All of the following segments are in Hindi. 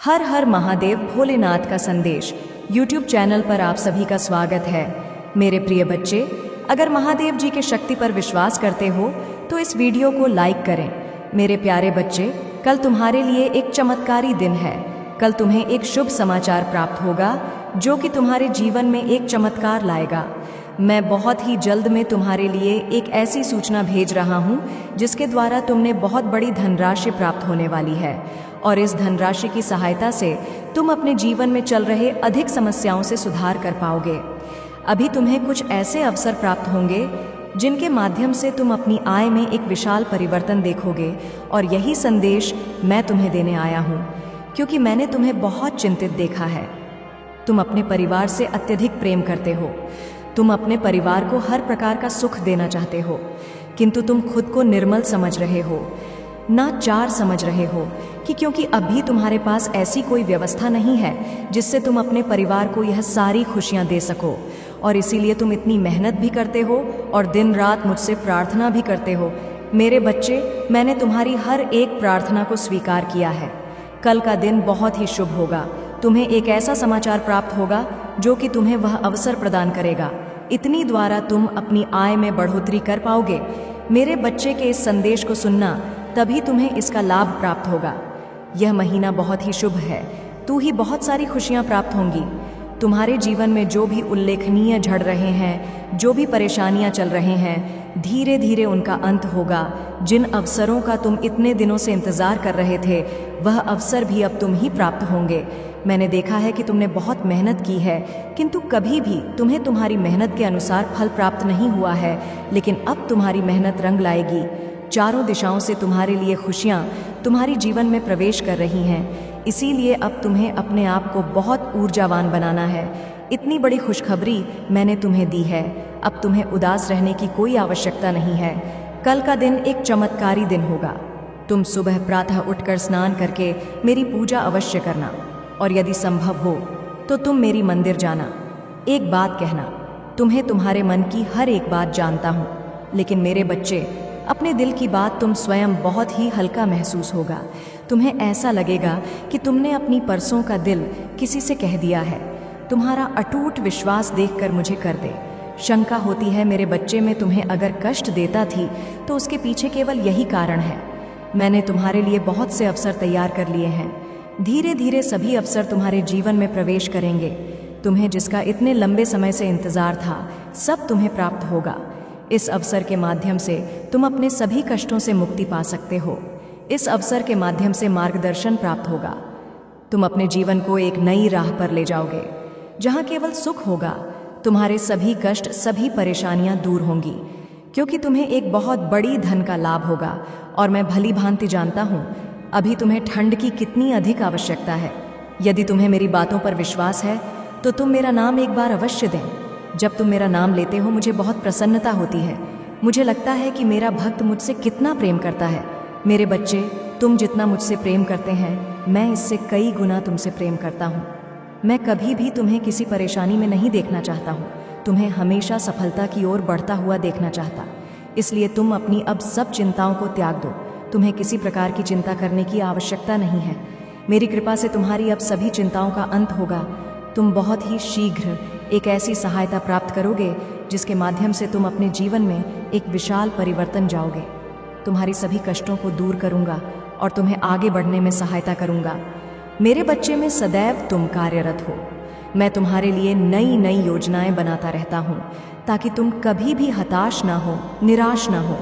हर हर महादेव भोलेनाथ का संदेश YouTube चैनल पर आप सभी का स्वागत है। मेरे प्रिय बच्चे, अगर महादेव जी के शक्ति पर विश्वास करते हो तो इस वीडियो को लाइक करें। मेरे प्यारे बच्चे, कल तुम्हारे लिए एक चमत्कारी दिन है। कल तुम्हें एक शुभ समाचार प्राप्त होगा जो कि तुम्हारे जीवन में एक चमत्कार लाएगा। मैं बहुत ही जल्द में तुम्हारे लिए एक ऐसी सूचना भेज रहा हूँ जिसके द्वारा तुमने बहुत बड़ी धनराशि प्राप्त होने वाली है और इस धनराशि की सहायता से तुम अपने जीवन में चल रहे अधिक समस्याओं से सुधार कर पाओगे। अभी तुम्हें कुछ ऐसे अवसर प्राप्त होंगे जिनके माध्यम से तुम अपनी आय में एक विशाल परिवर्तन देखोगे और यही संदेश मैं तुम्हें देने आया हूँ, क्योंकि मैंने तुम्हें बहुत चिंतित देखा है। तुम अपने परिवार से अत्यधिक प्रेम करते हो। तुम अपने परिवार को हर प्रकार का सुख देना चाहते हो, किंतु तुम खुद को निर्मल समझ रहे हो, नाचार समझ रहे हो कि क्योंकि अभी तुम्हारे पास ऐसी कोई व्यवस्था नहीं है जिससे तुम अपने परिवार को यह सारी खुशियां दे सको, और इसीलिए तुम इतनी मेहनत भी करते हो और दिन रात मुझसे प्रार्थना भी करते हो। मेरे बच्चे, मैंने तुम्हारी हर एक प्रार्थना को स्वीकार किया है। कल का दिन बहुत ही शुभ होगा। तुम्हें एक ऐसा समाचार प्राप्त होगा जो कि तुम्हें वह अवसर प्रदान करेगा। इतनी द्वारा तुम अपनी आय में बढ़ोतरी कर पाओगे। मेरे बच्चे के इस संदेश को सुनना, तभी तुम्हें इसका लाभ प्राप्त होगा। यह महीना बहुत ही शुभ है। तू ही बहुत सारी खुशियां प्राप्त होंगी। तुम्हारे जीवन में जो भी उल्लेखनीय झड़ रहे हैं, जो भी परेशानियां चल रहे हैं, धीरे धीरे उनका अंत होगा। जिन अवसरों का तुम इतने दिनों से इंतजार कर रहे थे, वह अवसर भी अब तुम ही प्राप्त होंगे। मैंने देखा है कि तुमने बहुत मेहनत की है, किंतु कभी भी तुम्हें तुम्हारी मेहनत के अनुसार फल प्राप्त नहीं हुआ है, लेकिन अब तुम्हारी मेहनत रंग लाएगी। चारों दिशाओं से तुम्हारे लिए खुशियां तुम्हारी जीवन में प्रवेश कर रही हैं। इसीलिए अब तुम्हें अपने आप को बहुत ऊर्जावान बनाना है। इतनी बड़ी खुशखबरी मैंने तुम्हें दी है। अब तुम्हें उदास रहने की कोई आवश्यकता नहीं है। कल का दिन एक चमत्कारी दिन होगा। तुम सुबह प्रातः उठकर स्नान करके मेरी पूजा अवश्य करना, और यदि संभव हो तो तुम मेरी मंदिर जाना। एक बात कहना, तुम्हें तुम्हारे मन की हर एक बात जानता हूँ, लेकिन मेरे बच्चे, अपने दिल की बात तुम स्वयं बहुत ही हल्का महसूस होगा। तुम्हें ऐसा लगेगा कि तुमने अपनी परसों का दिल किसी से कह दिया है। तुम्हारा अटूट विश्वास देखकर मुझे कर दे। शंका होती है मेरे बच्चे, में तुम्हें अगर कष्ट देता थी तो उसके पीछे केवल यही कारण है। मैंने तुम्हारे लिए बहुत से अवसर तैयार कर लिए हैं। धीरे धीरे सभी अवसर तुम्हारे जीवन में प्रवेश करेंगे। तुम्हें जिसका इतने लंबे समय से इंतजार था, सब तुम्हें प्राप्त होगा। इस अवसर के माध्यम से तुम अपने सभी कष्टों से मुक्ति पा सकते हो। इस अवसर के माध्यम से मार्गदर्शन प्राप्त होगा। तुम अपने जीवन को एक नई राह पर ले जाओगे, जहां केवल सुख होगा। तुम्हारे सभी कष्ट, सभी परेशानियां दूर होंगी, क्योंकि तुम्हें एक बहुत बड़ी धन का लाभ होगा। और मैं भली भांति जानता हूं अभी तुम्हें ठंड की कितनी अधिक आवश्यकता है। यदि तुम्हें मेरी बातों पर विश्वास है तो तुम मेरा नाम एक बार अवश्य दें। जब तुम मेरा नाम लेते हो, मुझे बहुत प्रसन्नता होती है। मुझे लगता है कि मेरा भक्त मुझसे कितना प्रेम करता है। मेरे बच्चे, तुम जितना मुझसे प्रेम करते हैं, मैं इससे कई गुना तुमसे प्रेम करता हूँ। मैं कभी भी तुम्हें किसी परेशानी में नहीं देखना चाहता हूँ। तुम्हें हमेशा सफलता की ओर बढ़ता हुआ देखना चाहता। इसलिए तुम अपनी अब सब चिंताओं को त्याग दो। तुम्हें किसी प्रकार की चिंता करने की आवश्यकता नहीं है। मेरी कृपा से तुम्हारी अब सभी चिंताओं का अंत होगा। तुम बहुत ही शीघ्र एक ऐसी सहायता प्राप्त करोगे जिसके माध्यम से तुम अपने जीवन में एक विशाल परिवर्तन जाओगे। तुम्हारी सभी कष्टों को दूर करूंगा और तुम्हें आगे बढ़ने में सहायता करूंगा। मेरे बच्चे में सदैव तुम कार्यरत हो। मैं तुम्हारे लिए नई नई योजनाएं बनाता रहता हूँ, ताकि तुम कभी भी हताश ना हो, निराश ना हो।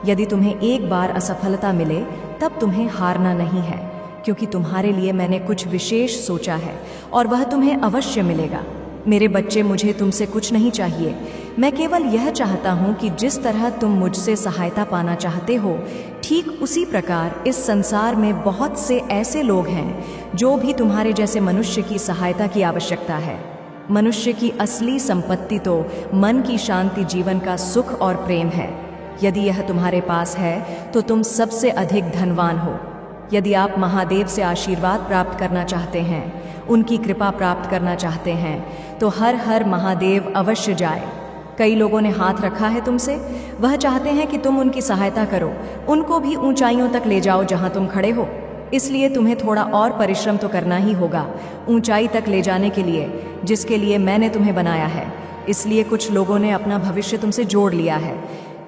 यदि तुम्हें एक बार असफलता मिले, तब तुम्हें हारना नहीं है, क्योंकि तुम्हारे लिए मैंने कुछ विशेष सोचा है और वह तुम्हें अवश्य मिलेगा। मेरे बच्चे, मुझे तुमसे कुछ नहीं चाहिए। मैं केवल यह चाहता हूँ कि जिस तरह तुम मुझसे सहायता पाना चाहते हो, ठीक उसी प्रकार इस संसार में बहुत से ऐसे लोग हैं जो भी तुम्हारे जैसे मनुष्य की सहायता की आवश्यकता है। मनुष्य की असली संपत्ति तो मन की शांति, जीवन का सुख और प्रेम है। यदि यह तुम्हारे पास है तो तुम सबसे अधिक धनवान हो। यदि आप महादेव से आशीर्वाद प्राप्त करना चाहते हैं, उनकी कृपा प्राप्त करना चाहते हैं, तो हर हर महादेव अवश्य जाए। कई लोगों ने हाथ रखा है तुमसे। वह चाहते हैं कि तुम उनकी सहायता करो, उनको भी ऊंचाइयों तक ले जाओ जहां तुम खड़े हो। इसलिए तुम्हें थोड़ा और परिश्रम तो करना ही होगा ऊंचाई तक ले जाने के लिए, जिसके लिए मैंने तुम्हें बनाया है। इसलिए कुछ लोगों ने अपना भविष्य तुमसे जोड़ लिया है।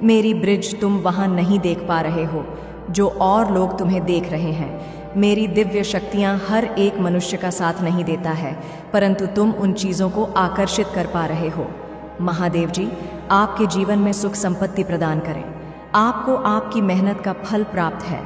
मेरी ब्रिज तुम वहां नहीं देख पा रहे हो जो और लोग तुम्हें देख रहे हैं। मेरी दिव्य शक्तियां हर एक मनुष्य का साथ नहीं देता है, परंतु तुम उन चीज़ों को आकर्षित कर पा रहे हो। महादेव जी आपके जीवन में सुख संपत्ति प्रदान करें। आपको आपकी मेहनत का फल प्राप्त है।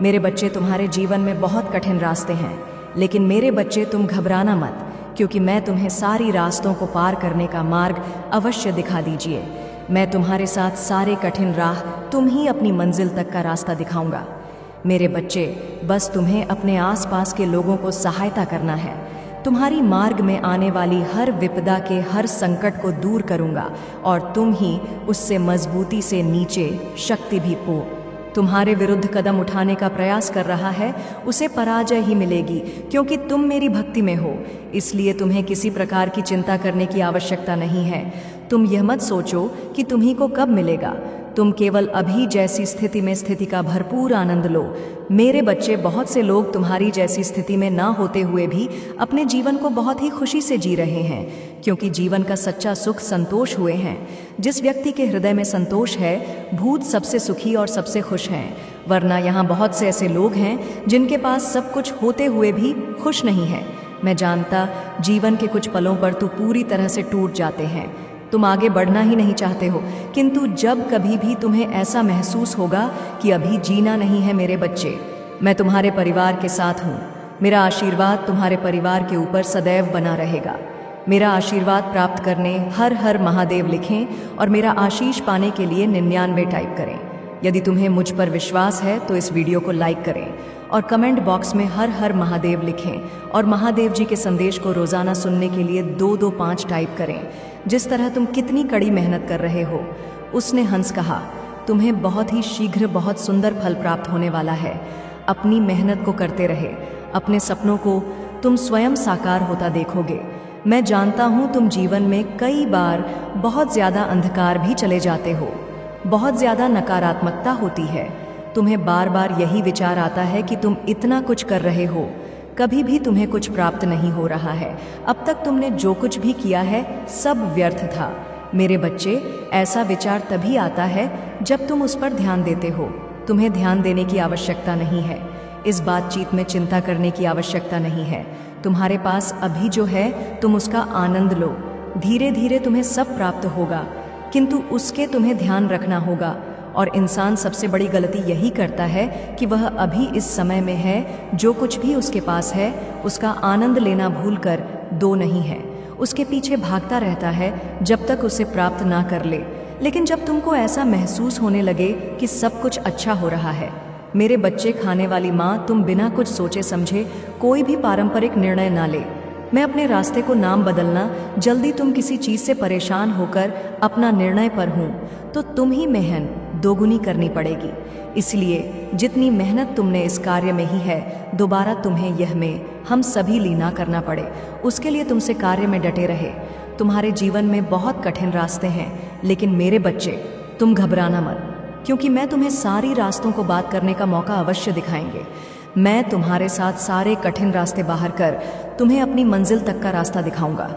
मेरे बच्चे, तुम्हारे जीवन में बहुत कठिन रास्ते हैं, लेकिन मेरे बच्चे तुम घबराना मत, क्योंकि मैं तुम्हें सारी रास्तों को पार करने का मार्ग अवश्य दिखा दीजिए। मैं तुम्हारे साथ सारे कठिन राह, तुम ही अपनी मंजिल तक का रास्ता दिखाऊंगा। मेरे बच्चे, बस तुम्हें अपने आसपास के लोगों को सहायता करना है। तुम्हारी मार्ग में आने वाली हर विपदा के हर संकट को दूर करूंगा और तुम ही उससे मजबूती से नीचे शक्ति भी पो तुम्हारे विरुद्ध कदम उठाने का प्रयास कर रहा है, उसे पराजय ही मिलेगी, क्योंकि तुम मेरी भक्ति में हो। इसलिए तुम्हें किसी प्रकार की चिंता करने की आवश्यकता नहीं है। तुम यह मत सोचो कि तुम्ही को कब मिलेगा। तुम केवल अभी जैसी स्थिति में स्थिति का भरपूर आनंद लो। मेरे बच्चे, बहुत से लोग तुम्हारी जैसी स्थिति में ना होते हुए भी अपने जीवन को बहुत ही खुशी से जी रहे हैं, क्योंकि जीवन का सच्चा सुख संतोष हुए हैं। जिस व्यक्ति के हृदय में संतोष है, भूत सबसे सुखी और सबसे खुश हैं। वरना यहाँ बहुत से ऐसे लोग हैं जिनके पास सब कुछ होते हुए भी खुश नहीं है। मैं जानता, जीवन के कुछ पलों पर तो पूरी तरह से टूट जाते हैं। तुम आगे बढ़ना ही नहीं चाहते हो, किंतु जब कभी भी तुम्हें ऐसा महसूस होगा कि अभी जीना नहीं है, मेरे बच्चे, मैं तुम्हारे परिवार के साथ हूँ। मेरा आशीर्वाद तुम्हारे परिवार के ऊपर सदैव बना रहेगा। मेरा आशीर्वाद प्राप्त करने हर हर महादेव लिखें और मेरा आशीष पाने के लिए 99 टाइप करें। यदि तुम्हें मुझ पर विश्वास है तो इस वीडियो को लाइक करें और कमेंट बॉक्स में हर हर महादेव लिखें और महादेव जी के संदेश को रोजाना सुनने के लिए 225 टाइप करें। जिस तरह तुम कितनी कड़ी मेहनत कर रहे हो, उसने हंस कहा, तुम्हें बहुत ही शीघ्र बहुत सुंदर फल प्राप्त होने वाला है। अपनी मेहनत को करते रहे, अपने सपनों को तुम स्वयं साकार होता देखोगे। मैं जानता हूँ तुम जीवन में कई बार बहुत ज्यादा अंधकार भी चले जाते हो, बहुत ज्यादा नकारात्मकता होती है। तुम्हें बार बार यही विचार आता है कि तुम इतना कुछ कर रहे हो, कभी भी तुम्हें कुछ प्राप्त नहीं हो रहा है। अब तक तुमने जो कुछ भी किया है सब व्यर्थ था। मेरे बच्चे, ऐसा विचार तभी आता है जब तुम उस पर ध्यान देते हो। तुम्हें ध्यान देने की आवश्यकता नहीं है। इस बातचीत में चिंता करने की आवश्यकता नहीं है। तुम्हारे पास अभी जो है तुम उसका आनंद लो। धीरे धीरे तुम्हें सब प्राप्त होगा, किंतु उसके तुम्हें ध्यान रखना होगा। और इंसान सबसे बड़ी गलती यही करता है कि वह अभी इस समय में है, जो कुछ भी उसके पास है उसका आनंद लेना भूलकर दो नहीं है, उसके पीछे भागता रहता है जब तक उसे प्राप्त ना कर ले। लेकिन जब तुमको ऐसा महसूस होने लगे कि सब कुछ अच्छा हो रहा है, मेरे बच्चे खाने वाली माँ, तुम बिना कुछ सोचे समझे कोई भी पारंपरिक निर्णय ना ले। मैं अपने रास्ते को नाम बदलना, जल्दी तुम किसी चीज से परेशान होकर अपना निर्णय पर हूँ तो तुम ही मेहनत दोगुनी करनी पड़ेगी। इसलिए जितनी मेहनत तुमने इस कार्य में ही है, दोबारा तुम्हें यह में हम सभी लीना करना पड़े, उसके लिए तुमसे कार्य में डटे रहे। तुम्हारे जीवन में बहुत कठिन रास्ते हैं, लेकिन मेरे बच्चे तुम घबराना मत, क्योंकि मैं तुम्हें सारी रास्तों को बात करने का मौका अवश्य दिखाएंगे। मैं तुम्हारे साथ सारे कठिन रास्ते बाहर कर तुम्हें अपनी मंजिल तक का रास्ता दिखाऊंगा।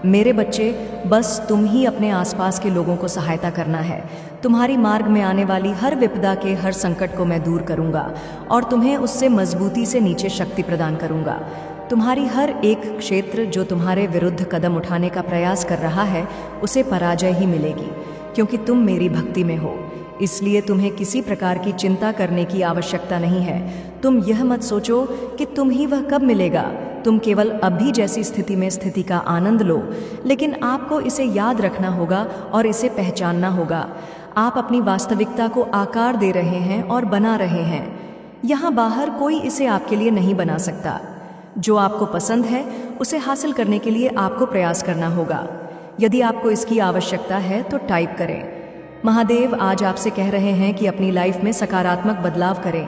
मेरे बच्चे, बस तुम ही अपने आसपास के लोगों को सहायता करना है। तुम्हारी मार्ग में आने वाली हर विपदा के हर संकट को मैं दूर करूंगा और तुम्हें उससे मजबूती से नीचे शक्ति प्रदान करूंगा। तुम्हारी हर एक क्षेत्र जो तुम्हारे विरुद्ध कदम उठाने का प्रयास कर रहा है, उसे पराजय ही मिलेगी, क्योंकि तुम मेरी भक्ति में हो। इसलिए तुम्हें किसी प्रकार की चिंता करने की आवश्यकता नहीं है। तुम यह मत सोचो कि तुम ही वह कब मिलेगा। तुम केवल अभी जैसी स्थिति में स्थिति का आनंद लो, लेकिन आपको इसे याद रखना होगा और इसे पहचानना होगा। आप अपनी वास्तविकता को आकार दे रहे हैं और बना रहे हैं। यहाँ बाहर कोई इसे आपके लिए नहीं बना सकता। जो आपको पसंद है उसे हासिल करने के लिए आपको प्रयास करना होगा। यदि आपको इसकी आवश्यकता है तो टाइप करें। महादेव आज आपसे कह रहे हैं कि अपनी लाइफ में सकारात्मक बदलाव करें।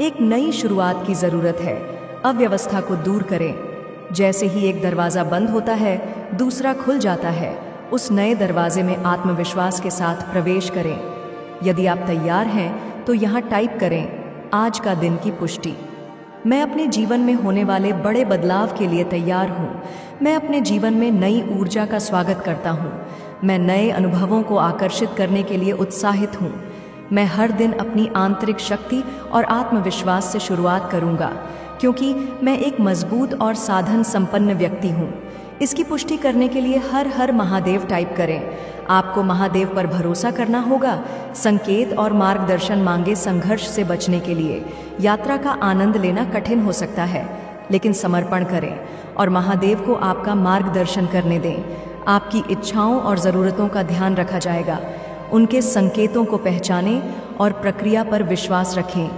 एक नई शुरुआत की जरूरत है। अव्यवस्था को दूर करें। जैसे ही एक दरवाजा बंद होता है, दूसरा खुल जाता है। उस नए दरवाजे में आत्मविश्वास के साथ प्रवेश करें। यदि आप तैयार हैं तो यहाँ टाइप करें, आज का दिन की पुष्टि। मैं अपने जीवन में होने वाले बड़े बदलाव के लिए तैयार हूँ। मैं अपने जीवन में नई ऊर्जा का स्वागत करता हूँ। मैं नए अनुभवों को आकर्षित करने के लिए उत्साहित हूँ। मैं हर दिन अपनी आंतरिक शक्ति और आत्मविश्वास से शुरुआत करूँगा, क्योंकि मैं एक मजबूत और साधन संपन्न व्यक्ति हूँ। इसकी पुष्टि करने के लिए हर हर महादेव टाइप करें। आपको महादेव पर भरोसा करना होगा। संकेत और मार्गदर्शन मांगे। संघर्ष से बचने के लिए यात्रा का आनंद लेना कठिन हो सकता है, लेकिन समर्पण करें और महादेव को आपका मार्गदर्शन करने दें। आपकी इच्छाओं और ज़रूरतों का ध्यान रखा जाएगा। उनके संकेतों को पहचानें और प्रक्रिया पर विश्वास रखें।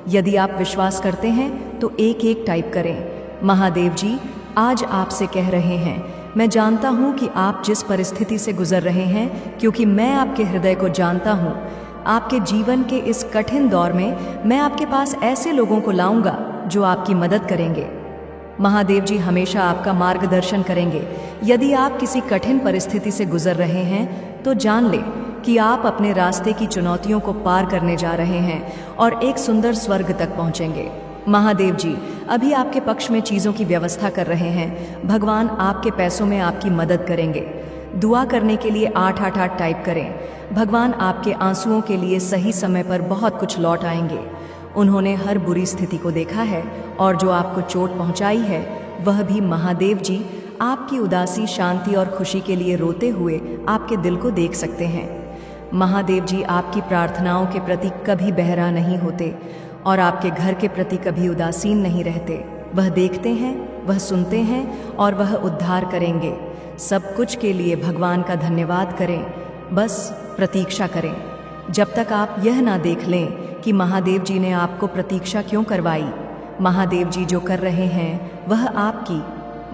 यदि आप विश्वास करते हैं तो एक एक टाइप करें। महादेव जी, आज आपसे कह रहे हैं, मैं जानता हूँ कि आप जिस परिस्थिति से गुजर रहे हैं, क्योंकि मैं आपके हृदय को जानता हूँ। आपके जीवन के इस कठिन दौर में मैं आपके पास ऐसे लोगों को लाऊंगा जो आपकी मदद करेंगे। महादेव जी हमेशा आपका मार्गदर्शन करेंगे। यदि आप किसी कठिन परिस्थिति से गुजर रहे हैं तो जान लें कि आप अपने रास्ते की चुनौतियों को पार करने जा रहे हैं और एक सुंदर स्वर्ग तक पहुंचेंगे। महादेव जी अभी आपके पक्ष में चीज़ों की व्यवस्था कर रहे हैं। भगवान आपके पैसों में आपकी मदद करेंगे। दुआ करने के लिए 888 टाइप करें। भगवान आपके आंसुओं के लिए सही समय पर बहुत कुछ लौट आएंगे। उन्होंने हर बुरी स्थिति को देखा है और जो आपको चोट पहुंचाई है, वह भी महादेव जी आपकी उदासी, शांति और खुशी के लिए रोते हुए आपके दिल को देख सकते हैं। महादेव जी आपकी प्रार्थनाओं के प्रति कभी बहरा नहीं होते और आपके घर के प्रति कभी उदासीन नहीं रहते। वह देखते हैं, वह सुनते हैं और वह उद्धार करेंगे। सब कुछ के लिए भगवान का धन्यवाद करें। बस प्रतीक्षा करें जब तक आप यह ना देख लें कि महादेव जी ने आपको प्रतीक्षा क्यों करवाई। महादेव जी जो कर रहे हैं वह आपकी,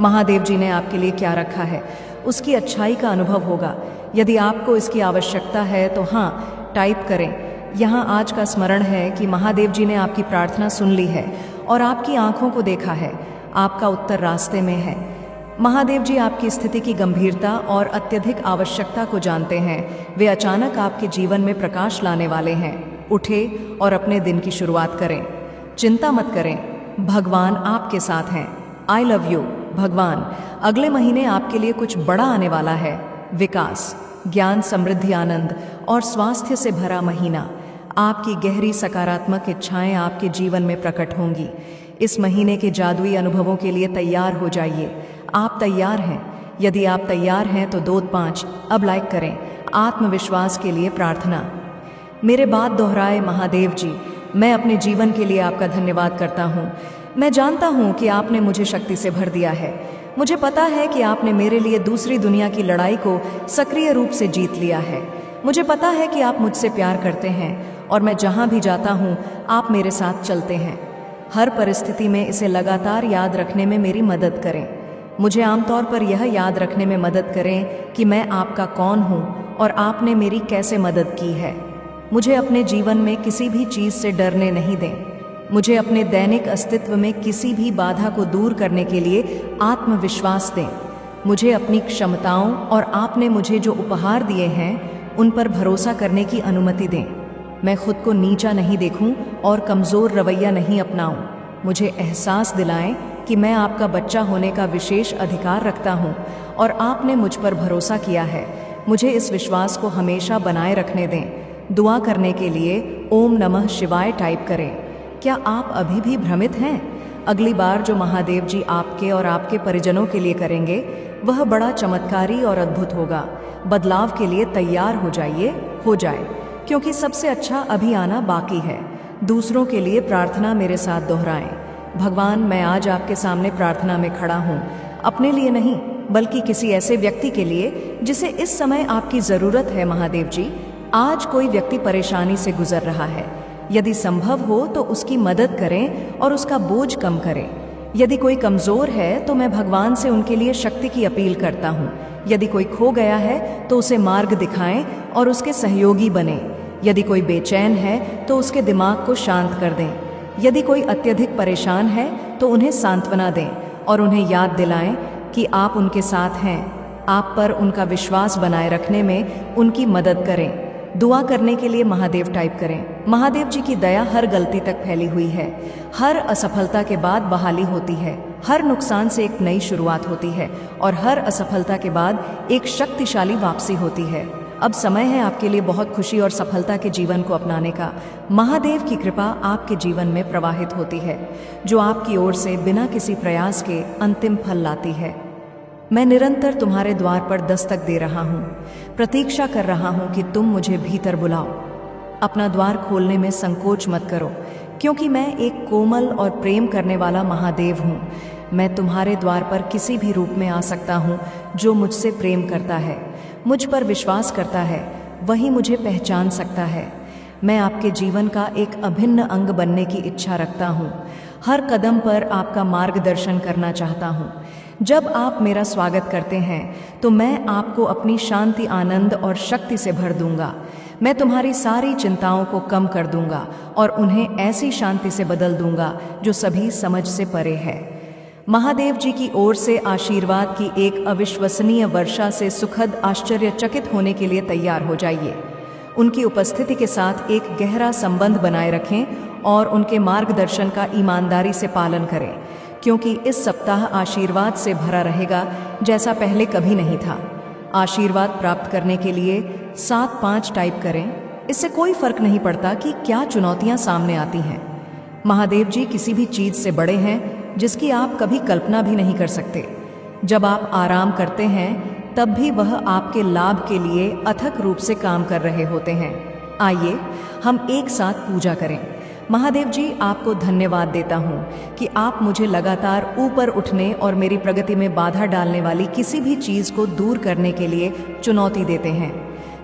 महादेव जी ने आपके लिए क्या रखा है उसकी अच्छाई का अनुभव होगा। यदि आपको इसकी आवश्यकता है तो हाँ टाइप करें। यहाँ आज का स्मरण है कि महादेव जी ने आपकी प्रार्थना सुन ली है और आपकी आंखों को देखा है। आपका उत्तर रास्ते में है। महादेव जी आपकी स्थिति की गंभीरता और अत्यधिक आवश्यकता को जानते हैं। वे अचानक आपके जीवन में प्रकाश लाने वाले हैं। उठे और अपने दिन की शुरुआत करें। चिंता मत करें, भगवान आपके साथ हैं। I love you. भगवान अगले महीने आपके लिए कुछ बड़ा आने वाला है। विकास, ज्ञान, समृद्धि, आनंद और स्वास्थ्य से भरा महीना। आपकी गहरी सकारात्मक इच्छाएं आपके जीवन में प्रकट होंगी। इस महीने के जादुई अनुभवों के लिए तैयार हो जाइए। आप तैयार हैं? यदि आप तैयार हैं तो 2-5 अब लाइक करें। आत्मविश्वास के लिए प्रार्थना। मेरे बात दोहराए। महादेव जी, मैं अपने जीवन के लिए आपका धन्यवाद करता हूँ। मैं जानता हूँ कि आपने मुझे शक्ति से भर दिया है। मुझे पता है कि आपने मेरे लिए दूसरी दुनिया की लड़ाई को सक्रिय रूप से जीत लिया है। मुझे पता है कि आप मुझसे प्यार करते हैं और मैं जहाँ भी जाता हूँ आप मेरे साथ चलते हैं। हर परिस्थिति में इसे लगातार याद रखने में मेरी मदद करें। मुझे आमतौर पर यह याद रखने में मदद करें कि मैं आपका कौन हूँ और आपने मेरी कैसे मदद की है। मुझे अपने जीवन में किसी भी चीज़ से डरने नहीं दें। मुझे अपने दैनिक अस्तित्व में किसी भी बाधा को दूर करने के लिए आत्मविश्वास दें। मुझे अपनी क्षमताओं और आपने मुझे जो उपहार दिए हैं उन पर भरोसा करने की अनुमति दें। मैं खुद को नीचा नहीं देखूं और कमज़ोर रवैया नहीं अपनाऊं। मुझे एहसास दिलाएं कि मैं आपका बच्चा होने का विशेष अधिकार रखता हूं और आपने मुझ पर भरोसा किया है। मुझे इस विश्वास को हमेशा बनाए रखने दें। दुआ करने के लिए ओम नमः शिवाय टाइप करें। क्या आप अभी भी भ्रमित हैं? अगली बार जो महादेव जी आपके और आपके परिजनों के लिए करेंगे वह बड़ा चमत्कारी और अद्भुत होगा। बदलाव के लिए तैयार हो जाइए, हो जाए, क्योंकि सबसे अच्छा अभी आना बाकी है। दूसरों के लिए प्रार्थना मेरे साथ दोहराएं। भगवान, मैं आज आपके सामने प्रार्थना में खड़ा हूँ, अपने लिए नहीं बल्कि किसी ऐसे व्यक्ति के लिए जिसे इस समय आपकी ज़रूरत है। महादेव जी, आज कोई व्यक्ति परेशानी से गुजर रहा है। यदि संभव हो तो उसकी मदद करें और उसका बोझ कम करें। यदि कोई कमज़ोर है तो मैं भगवान से उनके लिए शक्ति की अपील करता हूँ। यदि कोई खो गया है तो उसे मार्ग दिखाएं और उसके सहयोगी बनें। यदि कोई बेचैन है तो उसके दिमाग को शांत कर दें। यदि कोई अत्यधिक परेशान है तो उन्हें सांत्वना दें और उन्हें याद दिलाएं कि आप उनके साथ हैं। आप पर उनका विश्वास बनाए रखने में उनकी मदद करें। दुआ करने के लिए महादेव टाइप करें। महादेव जी की दया हर गलती तक फैली हुई है। हर असफलता के बाद बहाली होती है, हर नुकसान से एक नई शुरुआत होती है और हर असफलता के बाद एक शक्तिशाली वापसी होती है। अब समय है आपके लिए बहुत खुशी और सफलता के जीवन को अपनाने का। महादेव की कृपा आपके जीवन में प्रवाहित होती है, जो आपकी ओर से बिना किसी प्रयास के अंतिम फल लाती है। मैं निरंतर तुम्हारे द्वार पर दस्तक दे रहा हूँ, प्रतीक्षा कर रहा हूँ कि तुम मुझे भीतर बुलाओ। अपना द्वार खोलने में संकोच मत करो, क्योंकि मैं एक कोमल और प्रेम करने वाला महादेव हूँ। मैं तुम्हारे द्वार पर किसी भी रूप में आ सकता हूँ। जो मुझसे प्रेम करता है, मुझ पर विश्वास करता है, वही मुझे पहचान सकता है। मैं आपके जीवन का एक अभिन्न अंग बनने की इच्छा रखता हूँ। हर कदम पर आपका मार्गदर्शन करना चाहता हूँ। जब आप मेरा स्वागत करते हैं तो मैं आपको अपनी शांति, आनंद और शक्ति से भर दूंगा। मैं तुम्हारी सारी चिंताओं को कम कर दूंगा और उन्हें ऐसी शांति से बदल दूंगा जो सभी समझ से परे है। महादेव जी की ओर से आशीर्वाद की एक अविश्वसनीय वर्षा से सुखद आश्चर्यचकित होने के लिए तैयार हो जाइए। उनकी उपस्थिति के साथ एक गहरा संबंध बनाए रखें और उनके मार्गदर्शन का ईमानदारी से पालन करें, क्योंकि इस सप्ताह आशीर्वाद से भरा रहेगा जैसा पहले कभी नहीं था। आशीर्वाद प्राप्त करने के लिए 7-5 टाइप करें। इससे कोई फर्क नहीं पड़ता कि क्या चुनौतियां सामने आती हैं। महादेव जी किसी भी चीज से बड़े हैं जिसकी आप कभी कल्पना भी नहीं कर सकते। जब आप आराम करते हैं तब भी वह आपके लाभ के लिए अथक रूप से काम कर रहे होते हैं। आइए हम एक साथ पूजा करें। महादेव जी, आपको धन्यवाद देता हूँ कि आप मुझे लगातार ऊपर उठने और मेरी प्रगति में बाधा डालने वाली किसी भी चीज़ को दूर करने के लिए चुनौती देते हैं।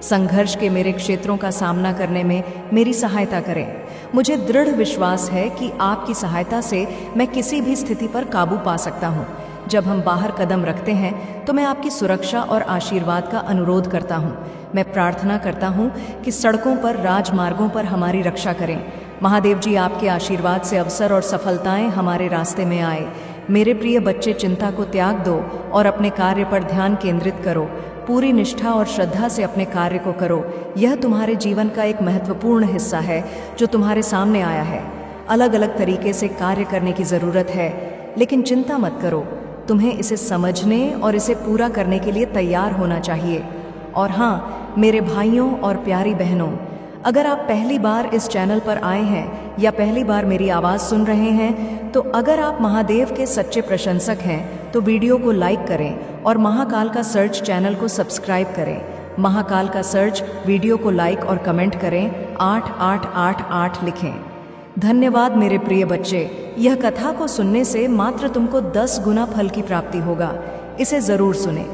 संघर्ष के मेरे क्षेत्रों का सामना करने में मेरी सहायता करें। मुझे दृढ़ विश्वास है कि आपकी सहायता से मैं किसी भी स्थिति पर काबू पा सकता हूँ। जब हम बाहर कदम रखते हैं तो मैं आपकी सुरक्षा और आशीर्वाद का अनुरोध करता हूँ। मैं प्रार्थना करता हूँ कि सड़कों पर, राजमार्गों पर हमारी रक्षा करें। महादेव जी, आपके आशीर्वाद से अवसर और सफलताएं हमारे रास्ते में आए। मेरे प्रिय बच्चे, चिंता को त्याग दो और अपने कार्य पर ध्यान केंद्रित करो। पूरी निष्ठा और श्रद्धा से अपने कार्य को करो। यह तुम्हारे जीवन का एक महत्वपूर्ण हिस्सा है जो तुम्हारे सामने आया है। अलग अलग तरीके से कार्य करने की ज़रूरत है, लेकिन चिंता मत करो। तुम्हें इसे समझने और इसे पूरा करने के लिए तैयार होना चाहिए। और हाँ, मेरे भाइयों और प्यारी बहनों, अगर आप पहली बार इस चैनल पर आए हैं या पहली बार मेरी आवाज़ सुन रहे हैं, तो अगर आप महादेव के सच्चे प्रशंसक हैं तो वीडियो को लाइक करें और महाकाल का सर्च चैनल को सब्सक्राइब करें। महाकाल का सर्च वीडियो को लाइक और कमेंट करें, 8888 लिखें। धन्यवाद मेरे प्रिय बच्चे। यह कथा को सुनने से मात्र तुमको 10 गुना फल की प्राप्ति होगा। इसे जरूर सुने।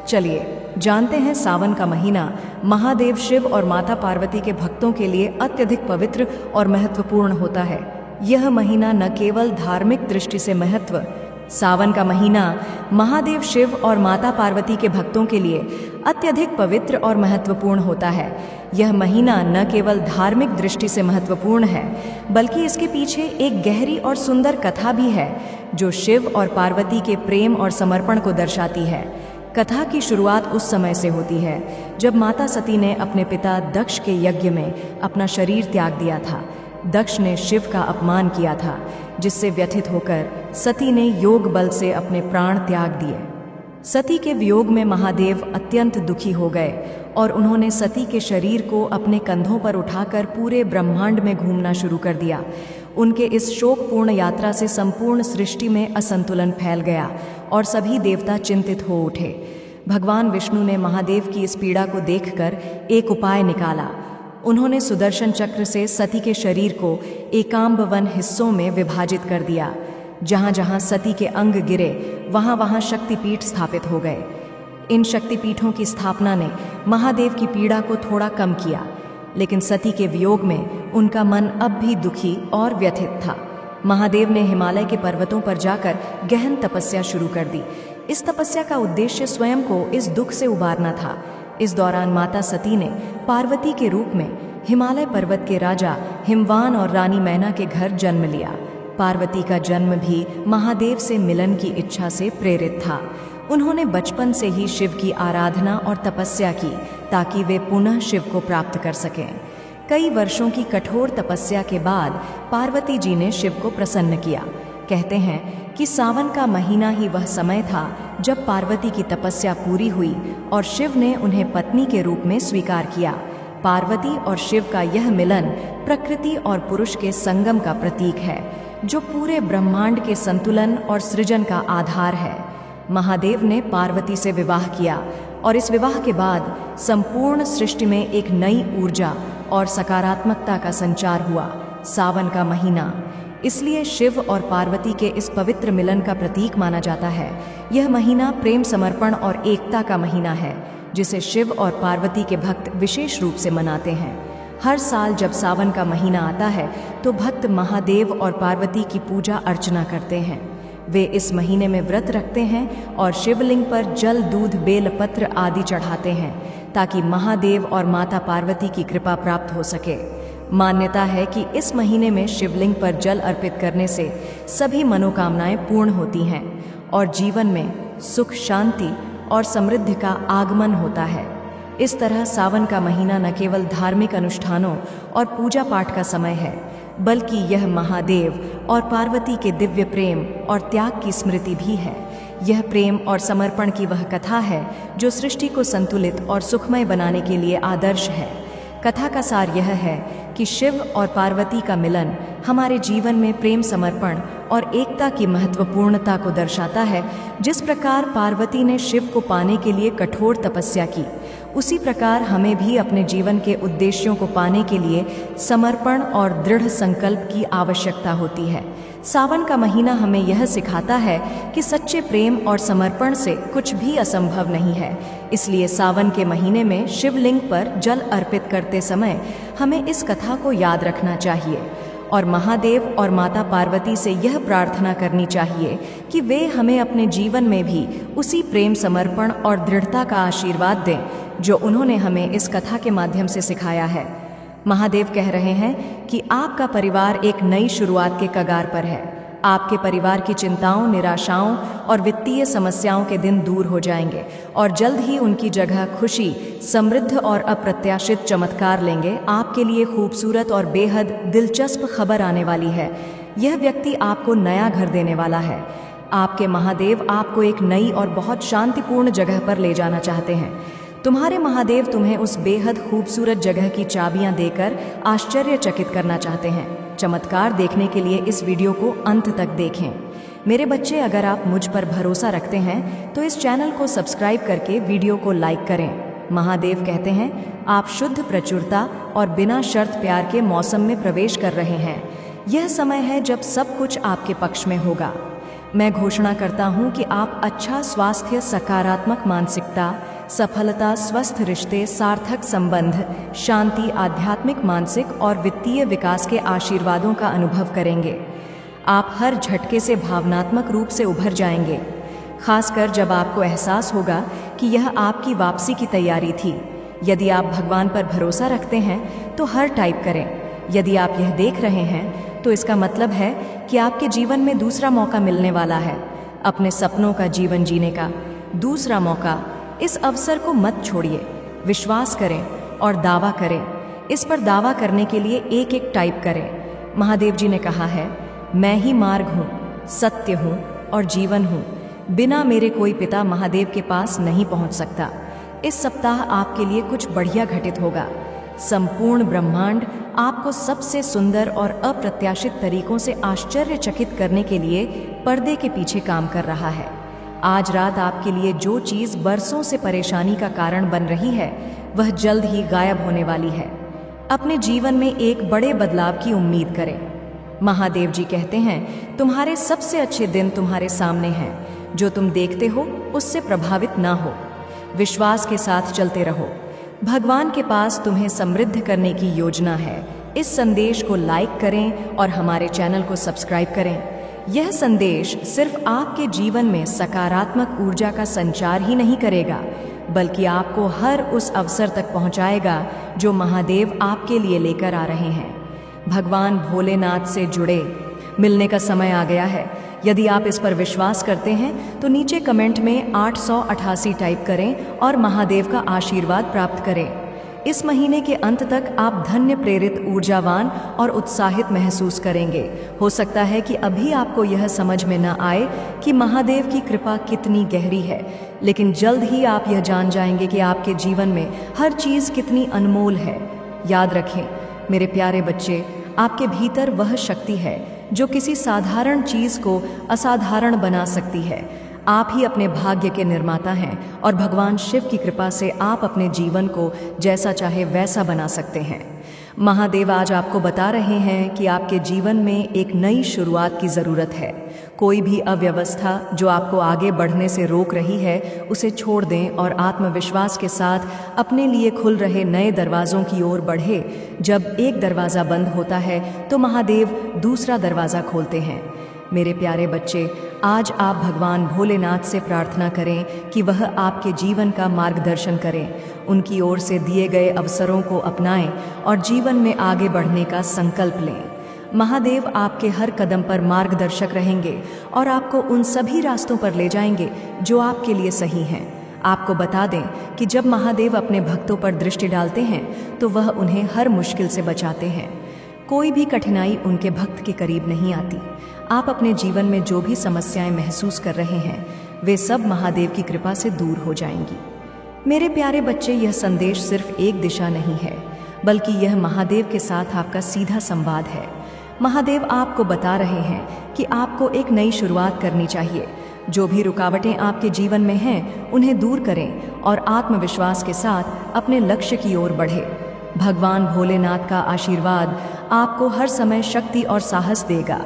चलिए जानते हैं, सावन का महीना महादेव शिव और माता पार्वती के भक्तों के लिए अत्यधिक पवित्र और महत्वपूर्ण होता है। यह महीना न केवल धार्मिक दृष्टि से सावन का महीना महादेव शिव और माता पार्वती के भक्तों के लिए अत्यधिक पवित्र और महत्वपूर्ण होता है। यह महीना न केवल धार्मिक दृष्टि से महत्वपूर्ण है, बल्कि इसके पीछे एक गहरी और सुंदर कथा भी है जो शिव और पार्वती के प्रेम और समर्पण को दर्शाती है। कथा की शुरुआत उस समय से होती है जब माता सती ने अपने पिता दक्ष के यज्ञ में अपना शरीर त्याग दिया था। दक्ष ने शिव का अपमान किया था, जिससे व्यथित होकर सती ने योग बल से अपने प्राण त्याग दिए। सती के वियोग में महादेव अत्यंत दुखी हो गए और उन्होंने सती के शरीर को अपने कंधों पर उठाकर पूरे ब्रह्मांड में घूमना शुरू कर दिया। उनके इस शोकपूर्ण यात्रा से संपूर्ण सृष्टि में असंतुलन फैल गया और सभी देवता चिंतित हो उठे। भगवान विष्णु ने महादेव की इस पीड़ा को देखकर एक उपाय निकाला। उन्होंने सुदर्शन चक्र से सती के शरीर को एकाम्बवन हिस्सों में विभाजित कर दिया। जहाँ जहाँ सती के अंग गिरे वहाँ वहाँ शक्तिपीठ स्थापित हो गए। इन शक्तिपीठों की स्थापना ने महादेव की पीड़ा को थोड़ा कम किया, लेकिन सती के वियोग में उनका मन अब भी दुखी और व्यथित था। महादेव ने हिमालय के पर्वतों पर जाकर गहन तपस्या शुरू कर दी। इस तपस्या का उद्देश्य स्वयं को इस दुख से उबारना था। इस दौरान माता सती ने पार्वती के रूप में हिमालय पर्वत के राजा हिमवान और रानी मैना के घर जन्म लिया। पार्वती का जन्म भी महादेव से मिलन की इच्छा से प्रेरित था। उन्होंने बचपन से ही शिव की आराधना और तपस्या की ताकि वे पुनः शिव को प्राप्त कर सकें। कई वर्षों की कठोर तपस्या के बाद पार्वती जी ने शिव को प्रसन्न किया। कहते हैं कि सावन का महीना ही वह समय था जब पार्वती की तपस्या पूरी हुई और शिव ने उन्हें पत्नी के रूप में स्वीकार किया। पार्वती और शिव का यह मिलन प्रकृति और पुरुष के संगम का प्रतीक है, जो पूरे ब्रह्मांड के संतुलन और सृजन का आधार है। महादेव ने पार्वती से विवाह किया और इस विवाह के बाद संपूर्ण सृष्टि में एक नई ऊर्जा और सकारात्मकता का संचार हुआ। सावन का महीना इसलिए शिव और पार्वती के इस पवित्र मिलन का प्रतीक माना जाता है। यह महीना प्रेम, समर्पण और एकता का महीना है, जिसे शिव और पार्वती के भक्त विशेष रूप से मनाते हैं। हर साल जब सावन का महीना आता है तो भक्त महादेव और पार्वती की पूजा अर्चना करते हैं। वे इस महीने में व्रत रखते हैं और शिवलिंग पर जल, दूध, बेलपत्र आदि चढ़ाते हैं ताकि महादेव और माता पार्वती की कृपा प्राप्त हो सके। मान्यता है कि इस महीने में शिवलिंग पर जल अर्पित करने से सभी मनोकामनाएं पूर्ण होती हैं और जीवन में सुख, शांति और समृद्धि का आगमन होता है। इस तरह सावन का महीना न केवल धार्मिक अनुष्ठानों और पूजा पाठ का समय है, बल्कि यह महादेव और पार्वती के दिव्य प्रेम और त्याग की स्मृति भी है। यह प्रेम और समर्पण की वह कथा है जो सृष्टि को संतुलित और सुखमय बनाने के लिए आदर्श है। कथा का सार यह है कि शिव और पार्वती का मिलन हमारे जीवन में प्रेम, समर्पण और एकता की महत्वपूर्णता को दर्शाता है। जिस प्रकार पार्वती ने शिव को पाने के लिए कठोर तपस्या की, उसी प्रकार हमें भी अपने जीवन के उद्देश्यों को पाने के लिए समर्पण और दृढ़ संकल्प की आवश्यकता होती है। सावन का महीना हमें यह सिखाता है कि सच्चे प्रेम और समर्पण से कुछ भी असंभव नहीं है। इसलिए सावन के महीने में शिवलिंग पर जल अर्पित करते समय हमें इस कथा को याद रखना चाहिए और महादेव और माता पार्वती से यह प्रार्थना करनी चाहिए कि वे हमें अपने जीवन में भी उसी प्रेम, समर्पण और दृढ़ता का आशीर्वाद दें जो उन्होंने हमें इस कथा के माध्यम से सिखाया है। महादेव कह रहे हैं कि आपका परिवार एक नई शुरुआत के कगार पर है। आपके परिवार की चिंताओं, निराशाओं और वित्तीय समस्याओं के दिन दूर हो जाएंगे और जल्द ही उनकी जगह खुशी, समृद्ध और अप्रत्याशित चमत्कार लेंगे। आपके लिए खूबसूरत और बेहद दिलचस्प खबर आने वाली है। यह व्यक्ति आपको नया घर देने वाला है। आपके महादेव आपको एक नई और बहुत शांतिपूर्ण जगह पर ले जाना चाहते हैं। तुम्हारे महादेव तुम्हें उस बेहद खूबसूरत जगह की चाबियां देकर आश्चर्यचकित करना चाहते हैं। चमत्कार देखने के लिए इस वीडियो को अंत तक देखें। मेरे बच्चे, अगर आप मुझ पर भरोसा रखते हैं तो इस चैनल को सब्सक्राइब करके वीडियो को लाइक करें। महादेव कहते हैं, आप शुद्ध, प्रचुरता और बिना शर्त प्यार के मौसम में प्रवेश कर रहे हैं। यह समय है जब सब कुछ आपके पक्ष में होगा। मैं घोषणा करता हूं कि आप अच्छा स्वास्थ्य, सकारात्मक मानसिकता, सफलता, स्वस्थ रिश्ते, सार्थक संबंध, शांति, आध्यात्मिक, मानसिक और वित्तीय विकास के आशीर्वादों का अनुभव करेंगे। आप हर झटके से भावनात्मक रूप से उभर जाएंगे, खासकर जब आपको एहसास होगा कि यह आपकी वापसी की तैयारी थी। यदि आप भगवान पर भरोसा रखते हैं तो हर टाइप करें। यदि आप यह देख रहे हैं तो इसका मतलब है कि आपके जीवन में दूसरा मौका मिलने वाला है, अपने सपनों का जीवन जीने का दूसरा मौका। इस अवसर को मत छोड़िए, विश्वास करें और दावा करें। इस पर दावा करने के लिए एक एक टाइप करें। महादेव जी ने कहा है, मैं ही मार्ग हूँ, सत्य हूँ और जीवन हूँ। बिना मेरे कोई पिता महादेव के पास नहीं पहुँच सकता। इस सप्ताह आपके लिए कुछ बढ़िया घटित होगा। संपूर्ण ब्रह्मांड आपको सबसे सुंदर और अप्रत्याशित तरीकों से आश्चर्यचकित करने के लिए पर्दे के पीछे काम कर रहा है। आज रात आपके लिए जो चीज़ बरसों से परेशानी का कारण बन रही है, वह जल्द ही गायब होने वाली है। अपने जीवन में एक बड़े बदलाव की उम्मीद करें। महादेव जी कहते हैं, तुम्हारे सबसे अच्छे दिन तुम्हारे सामने हैं। जो तुम देखते हो उससे प्रभावित ना हो, विश्वास के साथ चलते रहो। भगवान के पास तुम्हें समृद्ध करने की योजना है। इस संदेश को लाइक करें और हमारे चैनल को सब्सक्राइब करें। यह संदेश सिर्फ आपके जीवन में सकारात्मक ऊर्जा का संचार ही नहीं करेगा, बल्कि आपको हर उस अवसर तक पहुंचाएगा जो महादेव आपके लिए लेकर आ रहे हैं। भगवान भोलेनाथ से जुड़े मिलने का समय आ गया है। यदि आप इस पर विश्वास करते हैं तो नीचे कमेंट में 888 टाइप करें और महादेव का आशीर्वाद प्राप्त करें। इस महीने के अंत तक आप धन्य, प्रेरित, ऊर्जावान और उत्साहित महसूस करेंगे। हो सकता है कि अभी आपको यह समझ में न आए कि महादेव की कृपा कितनी गहरी है, लेकिन जल्द ही आप यह जान जाएंगे कि आपके जीवन में हर चीज़ कितनी अनमोल है। याद रखें मेरे प्यारे बच्चे, आपके भीतर वह शक्ति है जो किसी साधारण चीज़ को असाधारण बना सकती है। आप ही अपने भाग्य के निर्माता हैं और भगवान शिव की कृपा से आप अपने जीवन को जैसा चाहे वैसा बना सकते हैं। महादेव आज आपको बता रहे हैं कि आपके जीवन में एक नई शुरुआत की ज़रूरत है। कोई भी अव्यवस्था जो आपको आगे बढ़ने से रोक रही है, उसे छोड़ दें और आत्मविश्वास के साथ अपने लिए खुल रहे नए दरवाज़ों की ओर बढ़े। जब एक दरवाज़ा बंद होता है तो महादेव दूसरा दरवाज़ा खोलते हैं। मेरे प्यारे बच्चे, आज आप भगवान भोलेनाथ से प्रार्थना करें कि वह आपके जीवन का मार्गदर्शन करें। उनकी ओर से दिए गए अवसरों को अपनाएं और जीवन में आगे बढ़ने का संकल्प लें। महादेव आपके हर कदम पर मार्गदर्शक रहेंगे और आपको उन सभी रास्तों पर ले जाएंगे जो आपके लिए सही हैं। आपको बता दें कि जब महादेव अपने भक्तों पर दृष्टि डालते हैं तो वह उन्हें हर मुश्किल से बचाते हैं। कोई भी कठिनाई उनके भक्त के करीब नहीं आती। आप अपने जीवन में जो भी समस्याएं महसूस कर रहे हैं, वे सब महादेव की कृपा से दूर हो जाएंगी। मेरे प्यारे बच्चे, यह संदेश सिर्फ एक दिशा नहीं है, बल्कि यह महादेव के साथ आपका सीधा संवाद है। महादेव आपको बता रहे हैं कि आपको एक नई शुरुआत करनी चाहिए। जो भी रुकावटें आपके जीवन में हैं, उन्हें दूर करें और आत्मविश्वास के साथ अपने लक्ष्य की ओर बढ़े। भगवान भोलेनाथ का आशीर्वाद आपको हर समय शक्ति और साहस देगा।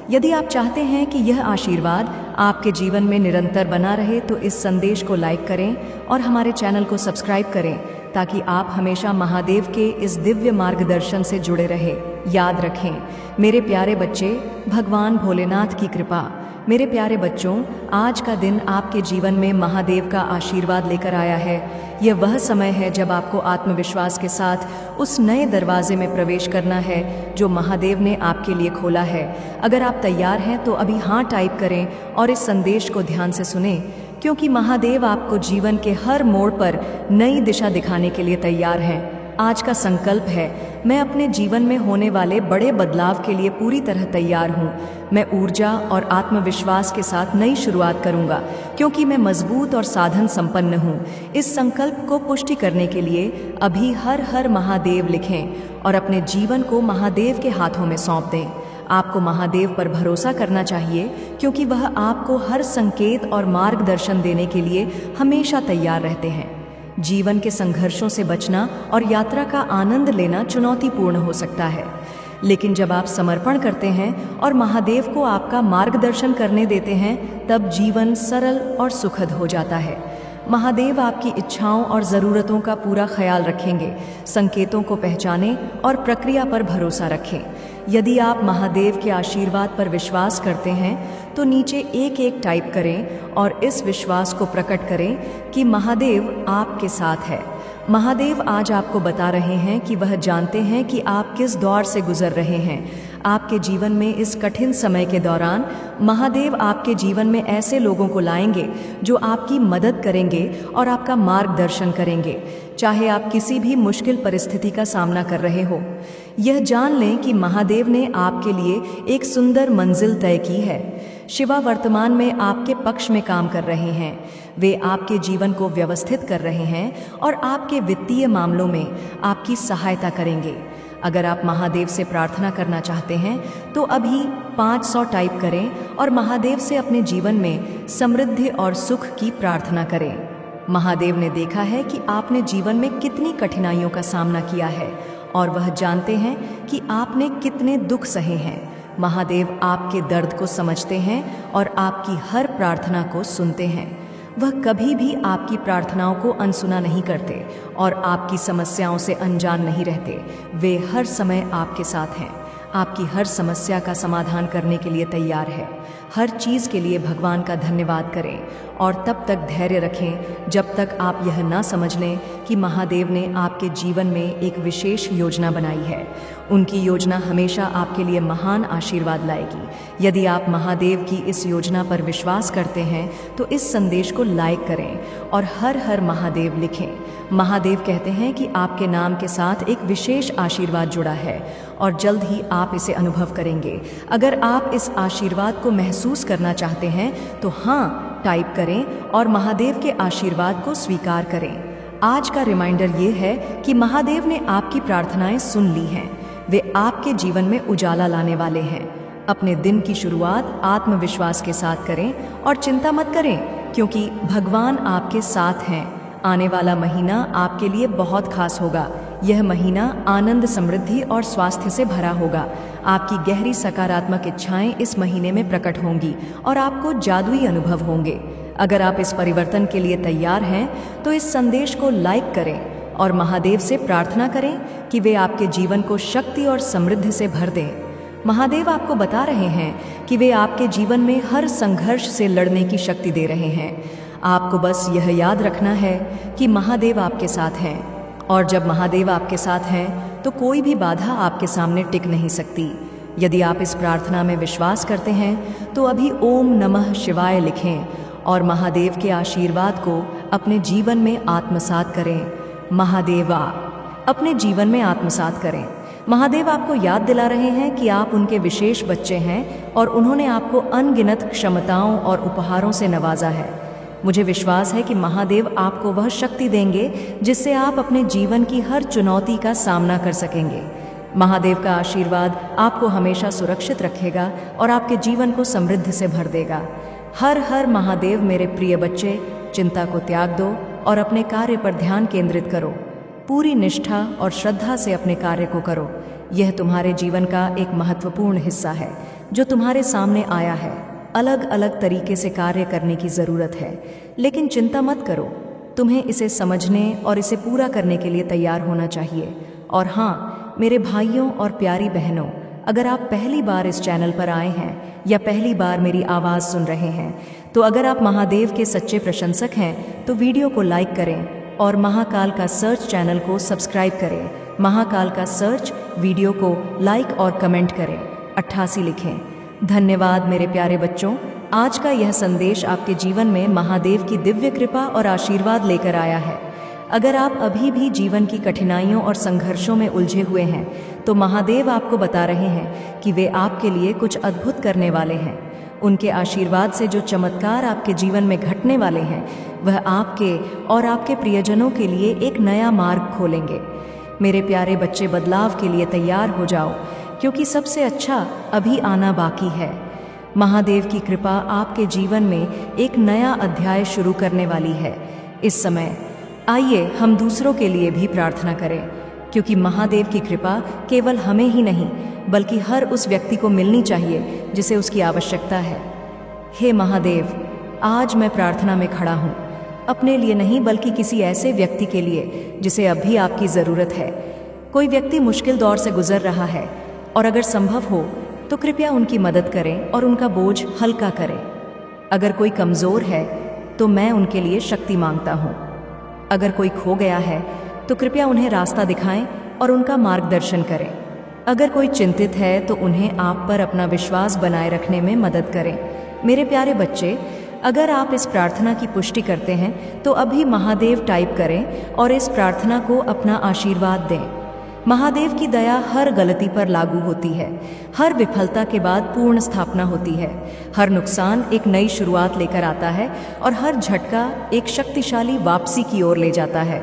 यदि आप चाहते हैं कि यह आशीर्वाद आपके जीवन में निरंतर बना रहे तो इस संदेश को लाइक करें और हमारे चैनल को सब्सक्राइब करें, ताकि आप हमेशा महादेव के इस दिव्य मार्गदर्शन से जुड़े रहे। याद रखें मेरे प्यारे बच्चे, भगवान भोलेनाथ की कृपा। मेरे प्यारे बच्चों, आज का दिन आपके जीवन में महादेव का आशीर्वाद लेकर आया है। यह वह समय है जब आपको आत्मविश्वास के साथ उस नए दरवाजे में प्रवेश करना है जो महादेव ने आपके लिए खोला है। अगर आप तैयार हैं तो अभी हाँ टाइप करें और इस संदेश को ध्यान से सुनें, क्योंकि महादेव आपको जीवन के हर मोड़ पर नई दिशा दिखाने के लिए तैयार हैं। आज का संकल्प है, मैं अपने जीवन में होने वाले बड़े बदलाव के लिए पूरी तरह तैयार हूँ। मैं ऊर्जा और आत्मविश्वास के साथ नई शुरुआत करूँगा, क्योंकि मैं मजबूत और साधन संपन्न हूँ। इस संकल्प को पुष्टि करने के लिए अभी हर हर महादेव लिखें और अपने जीवन को महादेव के हाथों में सौंप दें। आपको महादेव पर भरोसा करना चाहिए, क्योंकि वह आपको हर संकेत और मार्गदर्शन देने के लिए हमेशा तैयार रहते हैं। जीवन के संघर्षों से बचना और यात्रा का आनंद लेना चुनौतीपूर्ण हो सकता है, लेकिन जब आप समर्पण करते हैं और महादेव को आपका मार्गदर्शन करने देते हैं, तब जीवन सरल और सुखद हो जाता है। महादेव आपकी इच्छाओं और ज़रूरतों का पूरा ख्याल रखेंगे। संकेतों को पहचानें और प्रक्रिया पर भरोसा रखें। यदि आप महादेव के आशीर्वाद पर विश्वास करते हैं तो नीचे 1-1 टाइप करें और इस विश्वास को प्रकट करें कि महादेव आपके साथ है। महादेव आज आपको बता रहे हैं कि वह जानते हैं कि आप किस दौर से गुजर रहे हैं। आपके जीवन में इस कठिन समय के दौरान महादेव आपके जीवन में ऐसे लोगों को लाएंगे जो आपकी मदद करेंगे और आपका मार्गदर्शन करेंगे, चाहे आप किसी भी मुश्किल परिस्थिति का सामना कर रहे हो। यह जान लें कि महादेव ने आपके लिए एक सुंदर मंजिल तय की है। शिवा वर्तमान में आपके पक्ष में काम कर रहे हैं। वे आपके जीवन को व्यवस्थित कर रहे हैं और आपके वित्तीय मामलों में आपकी सहायता करेंगे। अगर आप महादेव से प्रार्थना करना चाहते हैं तो अभी 500 टाइप करें और महादेव से अपने जीवन में समृद्धि और सुख की प्रार्थना करें। महादेव ने देखा है कि आपने जीवन में कितनी कठिनाइयों का सामना किया है और वह जानते हैं कि आपने कितने दुख सहे हैं। महादेव आपके दर्द को समझते हैं और आपकी हर प्रार्थना को सुनते हैं। वह कभी भी आपकी प्रार्थनाओं को अनसुना नहीं करते और आपकी समस्याओं से अनजान नहीं रहते। वे हर समय आपके साथ हैं, आपकी हर समस्या का समाधान करने के लिए तैयार है। हर चीज़ के लिए भगवान का धन्यवाद करें और तब तक धैर्य रखें जब तक आप यह ना समझ लें कि महादेव ने आपके जीवन में एक विशेष योजना बनाई है। उनकी योजना हमेशा आपके लिए महान आशीर्वाद लाएगी। यदि आप महादेव की इस योजना पर विश्वास करते हैं तो इस संदेश को लाइक करें और हर हर महादेव लिखें। महादेव कहते हैं कि आपके नाम के साथ एक विशेष आशीर्वाद जुड़ा है और जल्द ही आप इसे अनुभव करेंगे। अगर आप इस आशीर्वाद को महसूस करना चाहते हैं तो हाँ टाइप करें और महादेव के आशीर्वाद को स्वीकार करें। आज का रिमाइंडर ये है कि महादेव ने आपकी प्रार्थनाएं सुन ली हैं। वे आपके जीवन में उजाला लाने वाले हैं। अपने दिन की शुरुआत आत्मविश्वास के साथ करें और चिंता मत करें, क्योंकि भगवान आपके साथ हैं। आने वाला महीना आपके लिए बहुत खास होगा। यह महीना आनंद, समृद्धि और स्वास्थ्य से भरा होगा। आपकी गहरी सकारात्मक इच्छाएं इस महीने में प्रकट होंगी और आपको जादुई अनुभव होंगे। अगर आप इस परिवर्तन के लिए तैयार हैं तो इस संदेश को लाइक करें और महादेव से प्रार्थना करें कि वे आपके जीवन को शक्ति और समृद्धि से भर दें। महादेव आपको बता रहे हैं कि वे आपके जीवन में हर संघर्ष से लड़ने की शक्ति दे रहे हैं। आपको बस यह याद रखना है कि महादेव आपके साथ हैं, और जब महादेव आपके साथ हैं तो कोई भी बाधा आपके सामने टिक नहीं सकती। यदि आप इस प्रार्थना में विश्वास करते हैं तो अभी ओम नमः शिवाय लिखें और महादेव के आशीर्वाद को अपने जीवन में आत्मसात करें। महादेवा अपने जीवन में आत्मसात करें। महादेव आपको याद दिला रहे हैं कि आप उनके विशेष बच्चे हैं और उन्होंने आपको अनगिनत क्षमताओं और उपहारों से नवाजा है। मुझे विश्वास है कि महादेव आपको वह शक्ति देंगे जिससे आप अपने जीवन की हर चुनौती का सामना कर सकेंगे। महादेव का आशीर्वाद आपको हमेशा सुरक्षित रखेगा और आपके जीवन को समृद्धि से भर देगा। हर हर महादेव मेरे प्रिय बच्चे, चिंता को त्याग दो और अपने कार्य पर ध्यान केंद्रित करो। पूरी निष्ठा और श्रद्धा से अपने कार्य को करो। यह तुम्हारे जीवन का एक महत्वपूर्ण हिस्सा है जो तुम्हारे सामने आया है। अलग अलग तरीके से कार्य करने की ज़रूरत है, लेकिन चिंता मत करो। तुम्हें इसे समझने और इसे पूरा करने के लिए तैयार होना चाहिए। और हाँ मेरे भाइयों और प्यारी बहनों, अगर आप पहली बार इस चैनल पर आए हैं या पहली बार मेरी आवाज़ सुन रहे हैं तो अगर आप महादेव के सच्चे प्रशंसक हैं तो वीडियो को लाइक करें और महाकाल का सर्च चैनल को सब्सक्राइब करें। महाकाल का सर्च वीडियो को लाइक और कमेंट करें, 88 लिखें। धन्यवाद मेरे प्यारे बच्चों। आज का यह संदेश आपके जीवन में महादेव की दिव्य कृपा और आशीर्वाद लेकर आया है। अगर आप अभी भी जीवन की कठिनाइयों और संघर्षों में उलझे हुए हैं तो महादेव आपको बता रहे हैं कि वे आपके लिए कुछ अद्भुत करने वाले हैं। उनके आशीर्वाद से जो चमत्कार आपके जीवन में घटने वाले हैं वह आपके और आपके प्रियजनों के लिए एक नया मार्ग खोलेंगे। मेरे प्यारे बच्चे, बदलाव के लिए तैयार हो जाओ, क्योंकि सबसे अच्छा अभी आना बाकी है। महादेव की कृपा आपके जीवन में एक नया अध्याय शुरू करने वाली है। इस समय आइए हम दूसरों के लिए भी प्रार्थना करें, क्योंकि महादेव की कृपा केवल हमें ही नहीं बल्कि हर उस व्यक्ति को मिलनी चाहिए जिसे उसकी आवश्यकता है। हे महादेव, आज मैं प्रार्थना में खड़ा हूँ, अपने लिए नहीं बल्कि किसी ऐसे व्यक्ति के लिए जिसे अभी आपकी ज़रूरत है। कोई व्यक्ति मुश्किल दौर से गुजर रहा है और अगर संभव हो तो कृपया उनकी मदद करें और उनका बोझ हल्का करें। अगर कोई कमज़ोर है तो मैं उनके लिए शक्ति मांगता हूँ। अगर कोई खो गया है तो कृपया उन्हें रास्ता दिखाएं और उनका मार्गदर्शन करें। अगर कोई चिंतित है तो उन्हें आप पर अपना विश्वास बनाए रखने में मदद करें। मेरे प्यारे बच्चे, अगर आप इस प्रार्थना की पुष्टि करते हैं तो अभी महादेव टाइप करें और इस प्रार्थना को अपना आशीर्वाद दें। महादेव की दया हर गलती पर लागू होती है। हर विफलता के बाद पूर्ण स्थापना होती है। हर नुकसान एक नई शुरुआत लेकर आता है और हर झटका एक शक्तिशाली वापसी की ओर ले जाता है।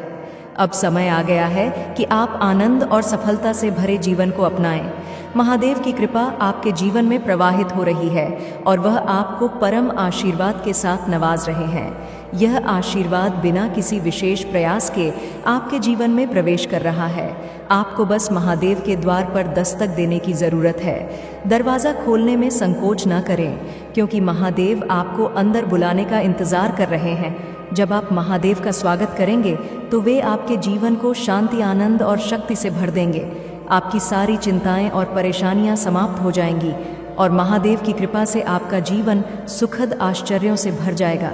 अब समय आ गया है कि आप आनंद और सफलता से भरे जीवन को अपनाएं। महादेव की कृपा आपके जीवन में प्रवाहित हो रही है और वह आपको परम आशीर्वाद के साथ नवाज रहे हैं। यह आशीर्वाद बिना किसी विशेष प्रयास के आपके जीवन में प्रवेश कर रहा है। आपको बस महादेव के द्वार पर दस्तक देने की ज़रूरत है। दरवाज़ा खोलने में संकोच न करें, क्योंकि महादेव आपको अंदर बुलाने का इंतज़ार कर रहे हैं। जब आप महादेव का स्वागत करेंगे तो वे आपके जीवन को शांति, आनंद और शक्ति से भर देंगे। आपकी सारी चिंताएं और परेशानियां समाप्त हो जाएंगी और महादेव की कृपा से आपका जीवन सुखद आश्चर्यों से भर जाएगा।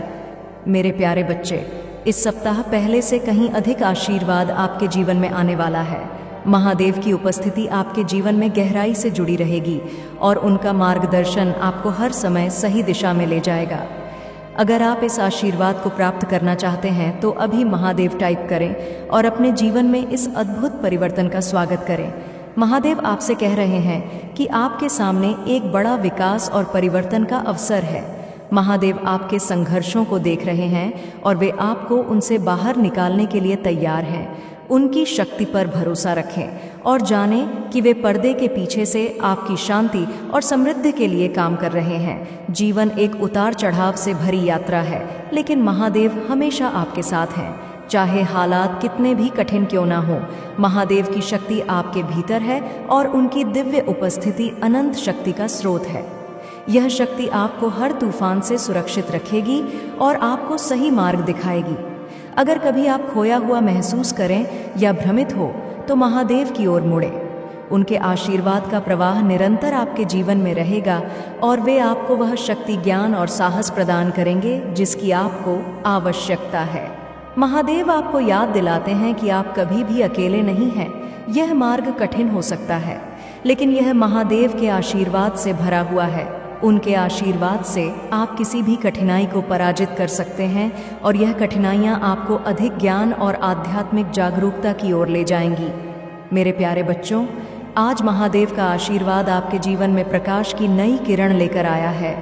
मेरे प्यारे बच्चे, इस सप्ताह पहले से कहीं अधिक आशीर्वाद आपके जीवन में आने वाला है। महादेव की उपस्थिति आपके जीवन में गहराई से जुड़ी रहेगी और उनका मार्गदर्शन आपको हर समय सही दिशा में ले जाएगा। अगर आप इस आशीर्वाद को प्राप्त करना चाहते हैं तो अभी महादेव टाइप करें और अपने जीवन में इस अद्भुत परिवर्तन का स्वागत करें। महादेव आपसे कह रहे हैं कि आपके सामने एक बड़ा विकास और परिवर्तन का अवसर है। महादेव आपके संघर्षों को देख रहे हैं और वे आपको उनसे बाहर निकालने के लिए तैयार हैं। उनकी शक्ति पर भरोसा रखें और जानें कि वे पर्दे के पीछे से आपकी शांति और समृद्धि के लिए काम कर रहे हैं। जीवन एक उतार चढ़ाव से भरी यात्रा है, लेकिन महादेव हमेशा आपके साथ हैं। चाहे हालात कितने भी कठिन क्यों ना हो, महादेव की शक्ति आपके भीतर है और उनकी दिव्य उपस्थिति अनंत शक्ति का स्रोत है। यह शक्ति आपको हर तूफान से सुरक्षित रखेगी और आपको सही मार्ग दिखाएगी। अगर कभी आप खोया हुआ महसूस करें या भ्रमित हो तो महादेव की ओर मुड़ें। उनके आशीर्वाद का प्रवाह निरंतर आपके जीवन में रहेगा और वे आपको वह शक्ति, ज्ञान और साहस प्रदान करेंगे जिसकी आपको आवश्यकता है। महादेव आपको याद दिलाते हैं कि आप कभी भी अकेले नहीं हैं। यह मार्ग कठिन हो सकता है, लेकिन यह महादेव के आशीर्वाद से भरा हुआ है। उनके आशीर्वाद से आप किसी भी कठिनाई को पराजित कर सकते हैं और यह कठिनाइयाँ आपको अधिक ज्ञान और आध्यात्मिक जागरूकता की ओर ले जाएंगी। मेरे प्यारे बच्चों, आज महादेव का आशीर्वाद आपके जीवन में प्रकाश की नई किरण लेकर आया है।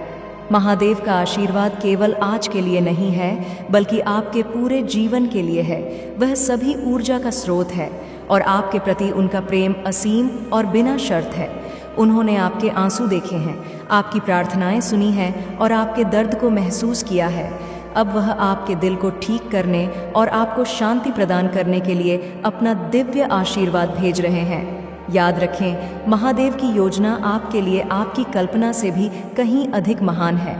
महादेव का आशीर्वाद केवल आज के लिए नहीं है, बल्कि आपके पूरे जीवन के लिए है। वह सभी ऊर्जा का स्रोत है और आपके प्रति उनका प्रेम असीम और बिना शर्त है। उन्होंने आपके आंसू देखे हैं, आपकी प्रार्थनाएं सुनी हैं और आपके दर्द को महसूस किया है। अब वह आपके दिल को ठीक करने और आपको शांति प्रदान करने के लिए अपना दिव्य आशीर्वाद भेज रहे हैं। याद रखें, महादेव की योजना आपके लिए आपकी कल्पना से भी कहीं अधिक महान है।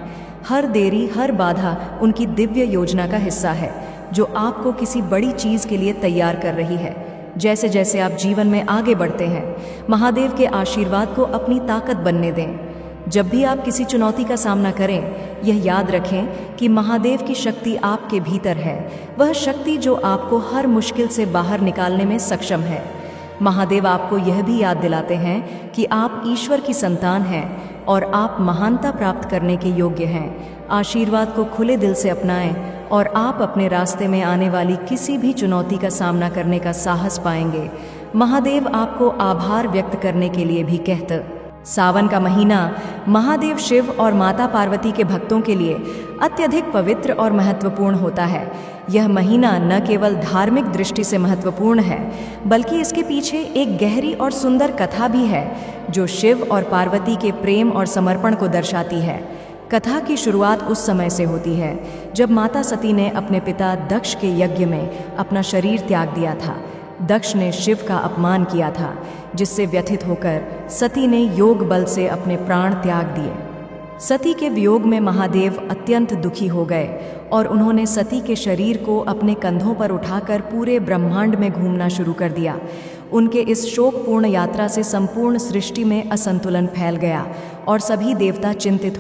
हर देरी, हर बाधा उनकी दिव्य योजना का हिस्सा है, जो आपको किसी बड़ी चीज़ के लिए तैयार कर रही है। जैसे जैसे आप जीवन में आगे बढ़ते हैं, महादेव के आशीर्वाद को अपनी ताकत बनने दें। जब भी आप किसी चुनौती का सामना करें, यह याद रखें कि महादेव की शक्ति आपके भीतर है, वह शक्ति जो आपको हर मुश्किल से बाहर निकालने में सक्षम है। महादेव आपको यह भी याद दिलाते हैं कि आप ईश्वर की संतान हैं और आप महानता प्राप्त करने के योग्य हैं। आशीर्वाद को खुले दिल से अपनाएं और आप अपने रास्ते में आने वाली किसी भी चुनौती का सामना करने का साहस पाएंगे। महादेव आपको आभार व्यक्त करने के लिए भी कहते। सावन का महीना महादेव शिव और माता पार्वती के भक्तों के लिए अत्यधिक पवित्र और महत्वपूर्ण होता है। यह महीना न केवल धार्मिक दृष्टि से महत्वपूर्ण है, बल्कि इसके पीछे एक गहरी और सुंदर कथा भी है, जो शिव और पार्वती के प्रेम और समर्पण को दर्शाती है। कथा की शुरुआत उस समय से होती है जब माता सती ने अपने पिता दक्ष के यज्ञ में अपना शरीर त्याग दिया था। दक्ष ने शिव का अपमान किया था, जिससे व्यथित होकर सती ने योग बल से अपने प्राण त्याग दिए। सती के वियोग में महादेव अत्यंत दुखी हो गए और उन्होंने सती के शरीर को अपने कंधों पर उठाकर पूरे ब्रह्मांड में घूमना शुरू कर दिया। उनके इस शोकपूर्ण यात्रा से संपूर्ण सृष्टि में असंतुलन फैल गया और सभी देवता चिंतित